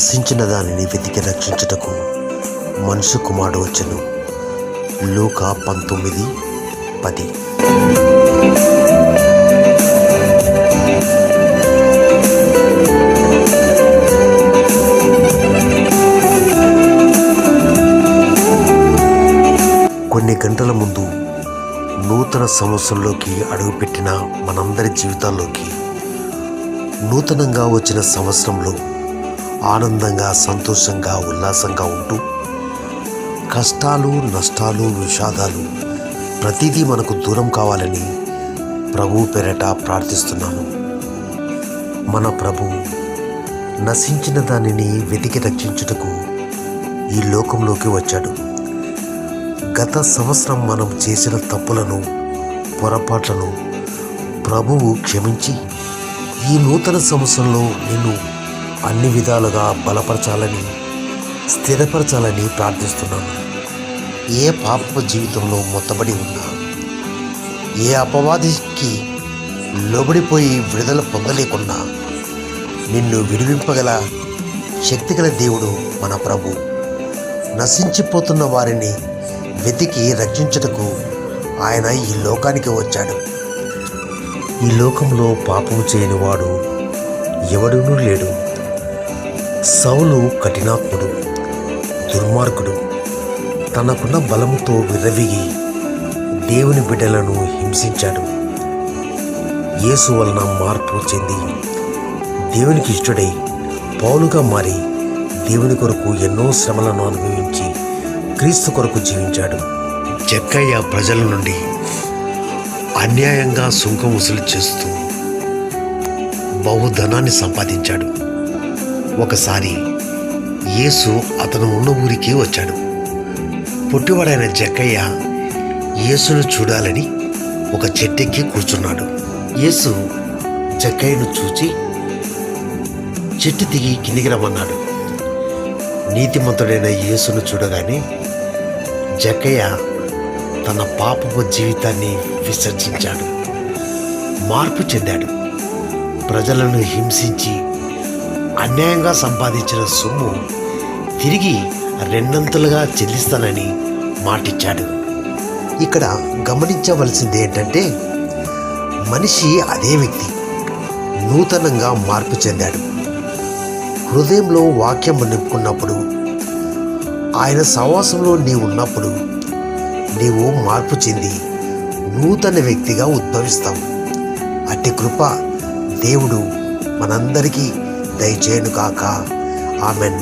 నశించిన దానిని వెతికి రక్షించుటకు మనుష్య కుమారుడు వచ్చెను. లూకా 19:10. కొన్ని గంటల ముందు నూతన సంవత్సరంలోకి అడుగుపెట్టిన మనందరి జీవితాల్లోకి నూతనంగా వచ్చిన సంవత్సరంలో ఆనందంగా, సంతోషంగా, ఉల్లాసంగా ఉంటూ కష్టాలు, నష్టాలు, విషాదాలు ప్రతిదీ మనకు దూరం కావాలని ప్రభు పేరట ప్రార్థిస్తున్నాను. మన ప్రభు నశించిన దానిని వెతికి రక్షించుటకు ఈ లోకంలోకి వచ్చాడు. గత సంవత్సరం మనం చేసిన తప్పులను, పొరపాట్లను ప్రభువు క్షమించి ఈ నూతన సంవత్సరంలో నిన్ను అన్ని విధాలుగా బలపరచాలని, స్థిరపరచాలని ప్రార్థిస్తున్నాను. ఏ పాప జీవితంలో మొత్తబడి ఉన్నా, ఏ అపవాదికి లోబడిపోయి విడుదల పొందలేకున్నా నిన్ను విడివింపగల శక్తిగల దేవుడు మన ప్రభు. నశించిపోతున్న వారిని వెతికి రక్షించుటకు ఆయన ఈ లోకానికి వచ్చాడు. ఈ లోకంలో పాపము చేయనివాడు ఎవడునూ లేడు. సౌలు కఠినాత్ముడు, దుర్మార్గుడు. తనకున్న బలముతో విర్రవీగి దేవుని బిడ్డలను హింసించాడు. యేసు వలన మార్పు చెంది దేవునికి ఇష్టడై పౌలుగా మారి దేవుని కొరకు ఎన్నో శ్రమలను అనుభవించి క్రీస్తు కొరకు జీవించాడు. జక్కయ్య ప్రజల నుండి అన్యాయంగా సుంకం వసూలు చేస్తూ బహుధనాన్ని సంపాదించాడు. ఒకసారి యేసు అతను ఉన్న ఊరికి వచ్చాడు. పొట్టివాడైన జక్కయ్య యేసును చూడాలని ఒక చెట్టెక్కి కూర్చున్నాడు. యేసు జక్కయ్యను చూచి చెట్టు దిగి కిందికి రమ్మన్నాడు. నీతిమంతుడైన యేసును చూడగానే జక్కయ్య తన పాపపు జీవితాన్ని విసర్జించాడు, మార్పు చెందాడు. ప్రజలను హింసించి అన్యాయంగా సంపాదించిన సొమ్ము తిరిగి రెండంతలుగా చెల్లిస్తానని మాటిచ్చాడు. ఇక్కడ గమనించవలసింది ఏంటంటే, మనిషి అదే వ్యక్తి నూతనంగా మార్పు చెందాడు. హృదయంలో వాక్యం నింపుకున్నప్పుడు, ఆయన సహవాసంలో నీవు ఉన్నప్పుడు నీవు మార్పు చెంది నూతన వ్యక్తిగా ఉద్భవిస్తావు. అట్టి కృప దేవుడు మనందరికీ దయచేయును కాక. ఆమెన్.